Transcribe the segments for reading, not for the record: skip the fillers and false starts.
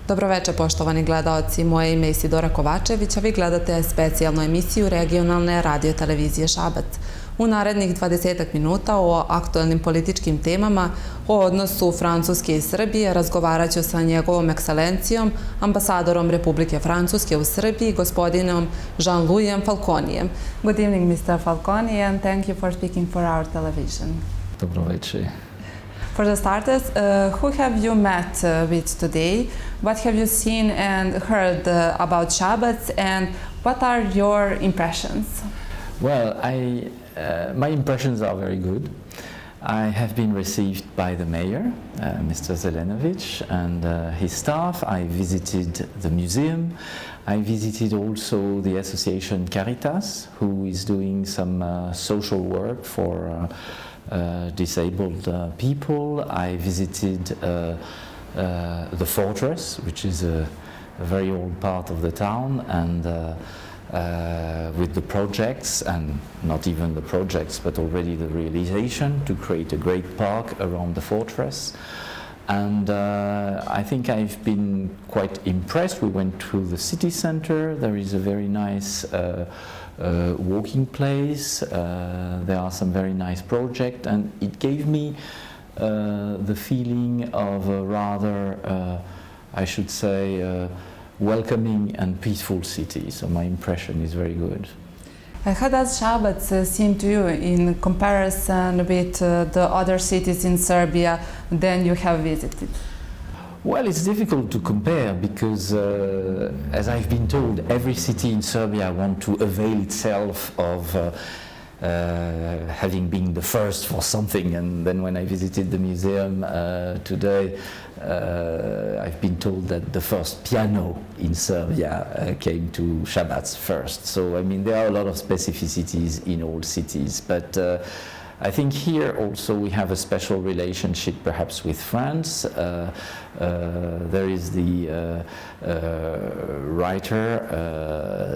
Dobroveče poštovani gledaoci, moje ime je Isidora Kovačević, a vi gledate specijalnu emisiju regionalne radio televizije Šabac. U narednih 20 minuta o aktualnim političkim temama, o odnosu Francuske i Srbije, razgovarat ću sa njegovom ekscelencijom, ambasadorom Republike Francuske u Srbiji, gospodinom Jean-Louisem Falkonijem. Good evening, Mr. Falkoni, and thank you for speaking for our television. Dobroveče. For the starters, who have you met with today? What have you seen and heard about Šabac, and what are your impressions? Well, my impressions are very good. I have been received by the mayor, Mr. Zelenovic, and his staff. I visited the museum. I visited also the association Caritas, who is doing some social work for disabled people. I visited the fortress, which is a very old part of the town, and with the projects, and not even the projects, but already the realization to create a great park around the fortress. And I think I've been quite impressed. We went to the city center. There is a very nice walking place. There are some very nice projects, and it gave me the feeling of a rather, I should say, welcoming and peaceful city. So my impression is very good. How does Šabac seem to you in comparison with the other cities in Serbia than you have visited? Well, it's difficult to compare because, as I've been told, every city in Serbia wants to avail itself of having been the first for something. And then when I visited the museum today, I've been told that the first piano in Serbia came to Šabac first. So, I mean, there are a lot of specificities in all cities, but I think here also we have a special relationship perhaps with France. There is the writer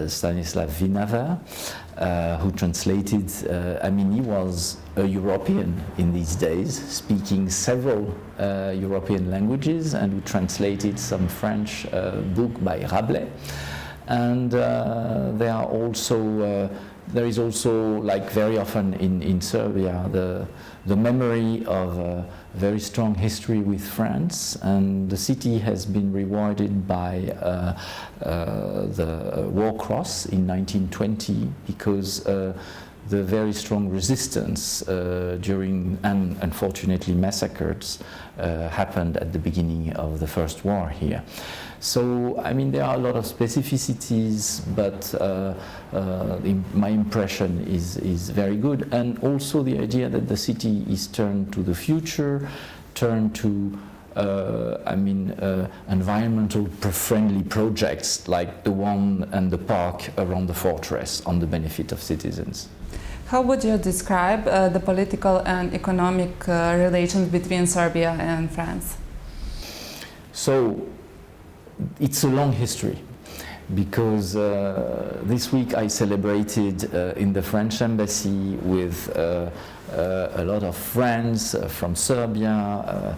Stanislav Vinaver, who translated, I mean, he was a European in these days, speaking several European languages, and who translated some French book by Rabelais. And there is also, like very often in Serbia, the memory of a very strong history with France, and the city has been rewarded by the War Cross in 1920 because the very strong resistance during, and unfortunately massacres, happened at the beginning of the First War here. So, I mean, there are a lot of specificities, but my impression is very good. And also the idea that the city is turned to the future, turned to, environmental friendly projects like the one and the park around the fortress on the benefit of citizens. How would you describe the political and economic relations between Serbia and France? So, it's a long history because this week I celebrated in the French embassy with a lot of friends from Serbia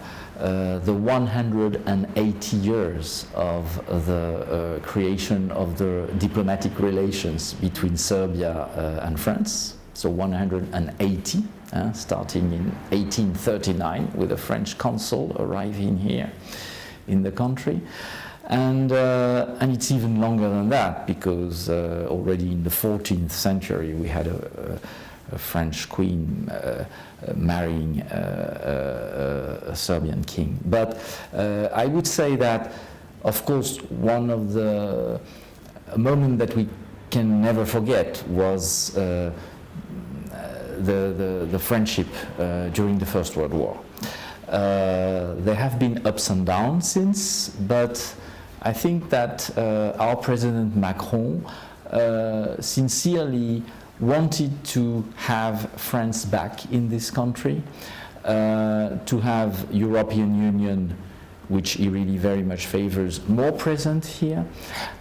the 180 years of the creation of the diplomatic relations between Serbia and France. So 180, starting in 1839 with a French consul arriving here in the country. And it's even longer than that because already in the 14th century we had a French queen marrying a Serbian king. But I would say that, of course, one of the moments that we can never forget was the friendship during the First World War. There have been ups and downs since, but I think that our President Macron sincerely wanted to have France back in this country, to have European Union, which he really very much favors, more present here.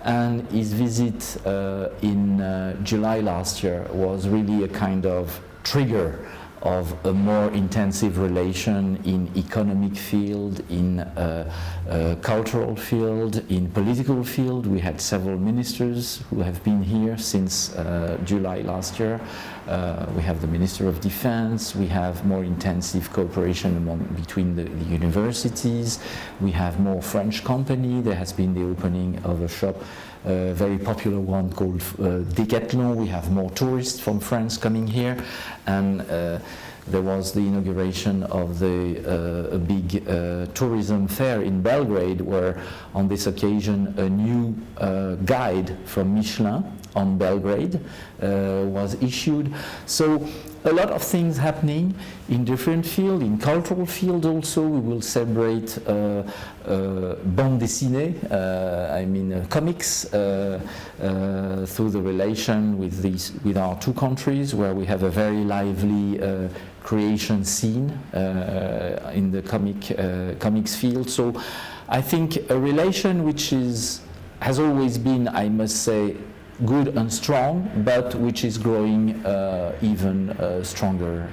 And his visit in July last year was really a kind of trigger of a more intensive relation in economic field, in cultural field, in political field. We had several ministers who have been here since July last year. We have the Minister of Defense, we have more intensive cooperation between the universities, we have more French company, there has been the opening of a shop, a very popular one called Decathlon. We have more tourists from France coming here, and there was the inauguration of a big tourism fair in Belgrade, where on this occasion a new guide from Michelin on Belgrade was issued. So a lot of things happening in different fields. In cultural field also, we will celebrate bande dessinée, comics, through the relation with our two countries, where we have a very lively creation scene in the comics field. So I think a relation which has always been, I must say, good and strong, but which is growing even stronger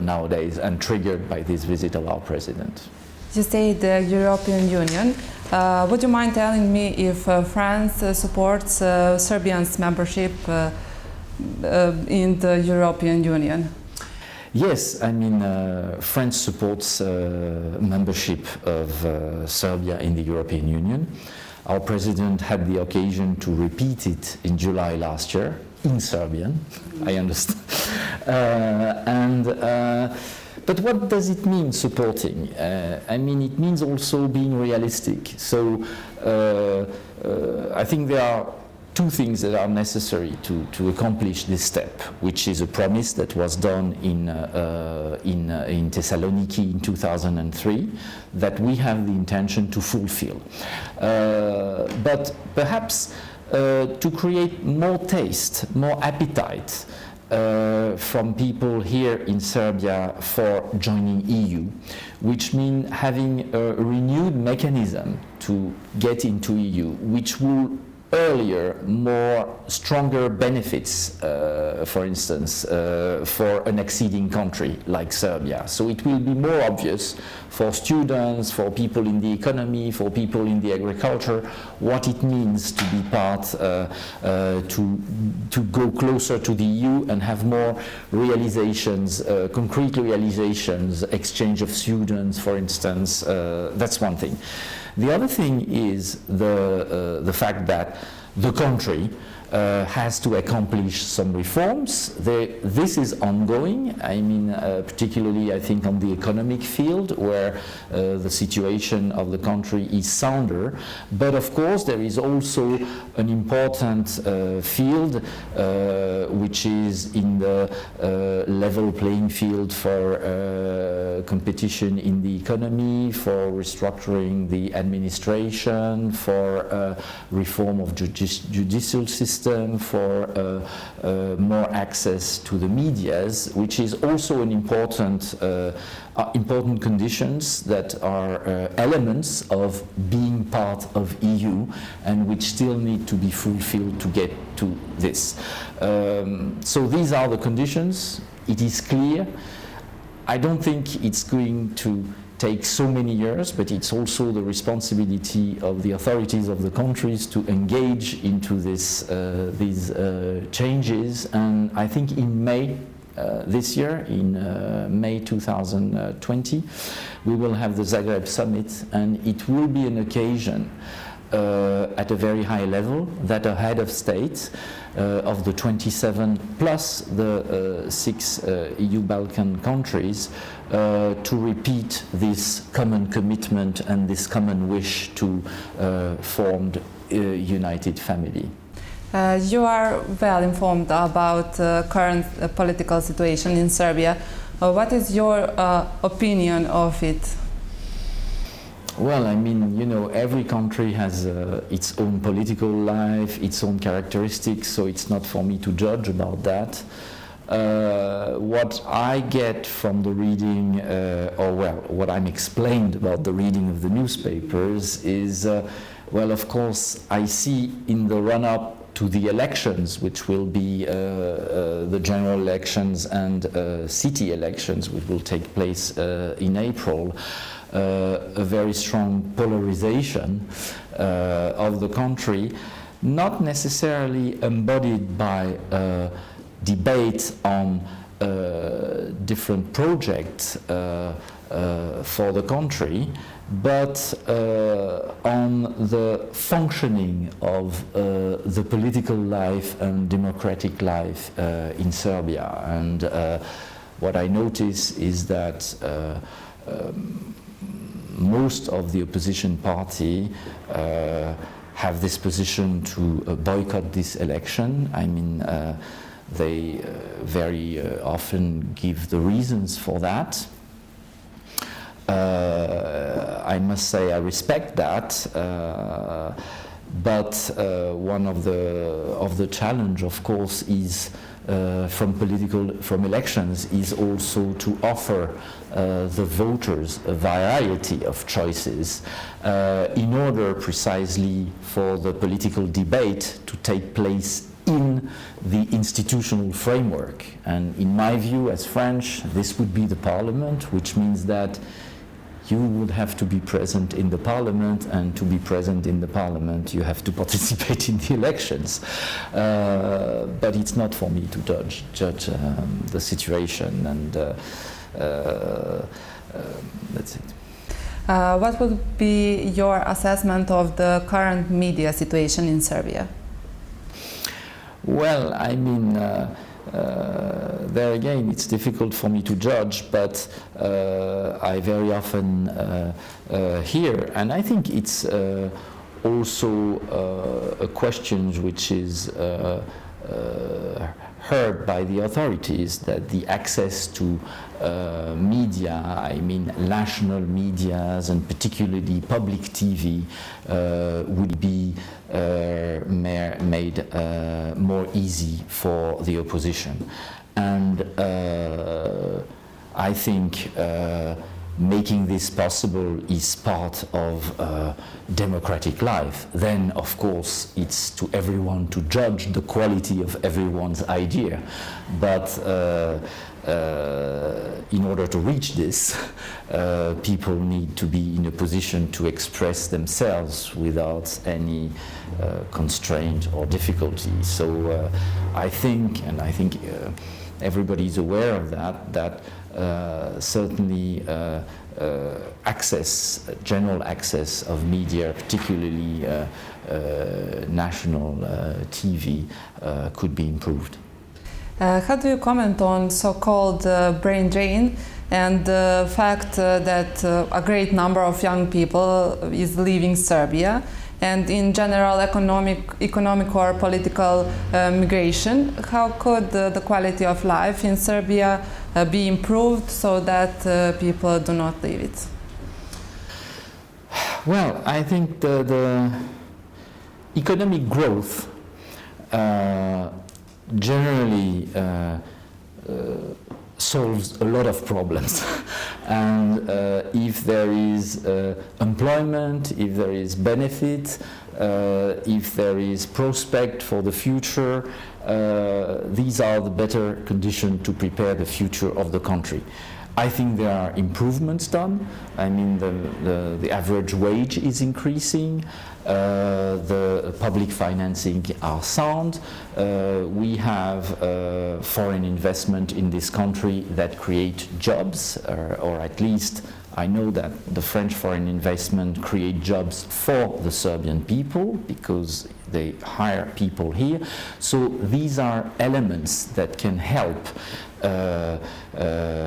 nowadays, and triggered by this visit of our president. You say the European Union. Would you mind telling me if France supports Serbia's membership in the European Union? Yes, France supports membership of Serbia in the European Union. Our president had the occasion to repeat it in July last year, in Serbian, I understand. But what does it mean, supporting? It means also being realistic. So I think there are two things that are necessary to accomplish this step, which is a promise that was done in Thessaloniki in 2003, that we have the intention to fulfill. But perhaps to create more taste, more appetite from people here in Serbia for joining EU, which means having a renewed mechanism to get into EU, which will earlier, stronger benefits, for instance, for an acceding country like Serbia. So it will be more obvious for students, for people in the economy, for people in the agriculture, what it means to be part, to go closer to the EU and have more realizations, concrete realizations, exchange of students, for instance. That's one thing. The other thing is the fact that the country has to accomplish some reforms. This is ongoing. Particularly I think on the economic field, where the situation of the country is sounder. But of course there is also an important field which is in the level playing field for competition in the economy, for restructuring the administration, for reform of judicial system, for more access to the medias, which is also an important conditions that are elements of being part of EU, and which still need to be fulfilled to get to this. So these are the conditions. It is clear. I don't think it's going to take so many years, but it's also the responsibility of the authorities of the countries to engage into these changes. And I think in May this year, in May 2020, we will have the Zagreb summit, and it will be an occasion at a very high level that a head of state of the 27 plus the 6 EU Balkan countries to repeat this common commitment and this common wish to form a united family. You are well informed about current political situation in Serbia. What is your opinion of it? Well, every country has its own political life, its own characteristics, so it's not for me to judge about that. What I get from the reading, what I'm explained about the reading of the newspapers is, of course, I see in the run-up to the elections, which will be the general elections and city elections, which will take place in April, a very strong polarization of the country, not necessarily embodied by debate on different projects for the country, but on the functioning of the political life and democratic life in Serbia. And what I notice is that most of the opposition party have this position to boycott this election. I mean, they very often give the reasons for that. I must say I respect that, but one of the challenge, of course, is from elections is also to offer the voters a variety of choices in order precisely for the political debate to take place in the institutional framework. And in my view, as French, this would be the parliament, which means that you would have to be present in the parliament, and to be present in the parliament you have to participate in the elections. But it's not for me to judge the situation, and that's it. What would be your assessment of the current media situation in Serbia? Well, I mean, there again, it's difficult for me to judge, but I very often hear, and I think it's also a question which is heard by the authorities, that the access to media, I mean national medias and particularly public TV, would be made more easy for the opposition. And I think making this possible is part of democratic life. Then, of course, it's to everyone to judge the quality of everyone's idea. But in order to reach this, people need to be in a position to express themselves without any constraint or difficulty. So I think, and I think everybody is aware of that certainly general access of media, particularly national TV, could be improved. How do you comment on so-called brain drain and the fact that a great number of young people is leaving Serbia, and in general economic or political migration? How could the quality of life in Serbia be improved so that people do not leave it? Well, I think the economic growth generally solves a lot of problems. And if there is employment, if there is benefit, if there is prospect for the future, these are the better conditions to prepare the future of the country. I think there are improvements done. I mean, the average wage is increasing. The public financing are sound. We have foreign investment in this country that create jobs, or at least I know that the French foreign investment create jobs for the Serbian people because they hire people here. So these are elements that can help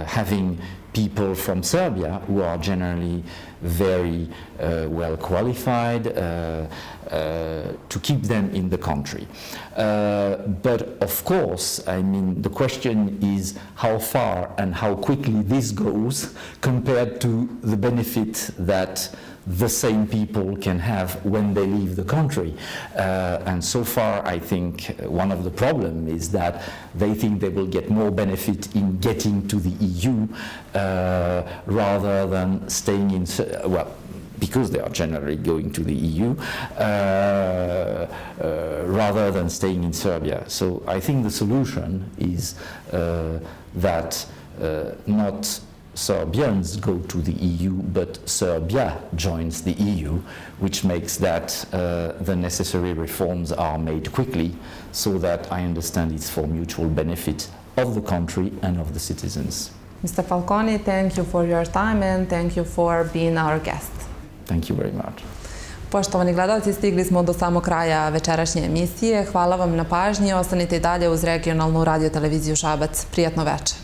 having people from Serbia who are generally very well qualified to keep them in the country. But of course, I mean, the question is how far and how quickly this goes compared to the benefit that the same people can have when they leave the country. And so far, I think one of the problems is that they think they will get more benefit in getting to the EU rather than staying in, well, because they are generally going to the EU, rather than staying in Serbia. So I think the solution is that not Serbians go to the EU, but Serbia joins the EU, which makes that the necessary reforms are made quickly, so that I understand it's for mutual benefit of the country and of the citizens. Mr. Falkoni, thank you for your time and thank you for being our guest. Thank you very much. Poštovani gledalci, stigli smo do samog kraja večerašnje emisije. Hvala vam na pažnji. Ostanite i dalje uz regionalnu radio televiziju Šabac. Prijatno večer.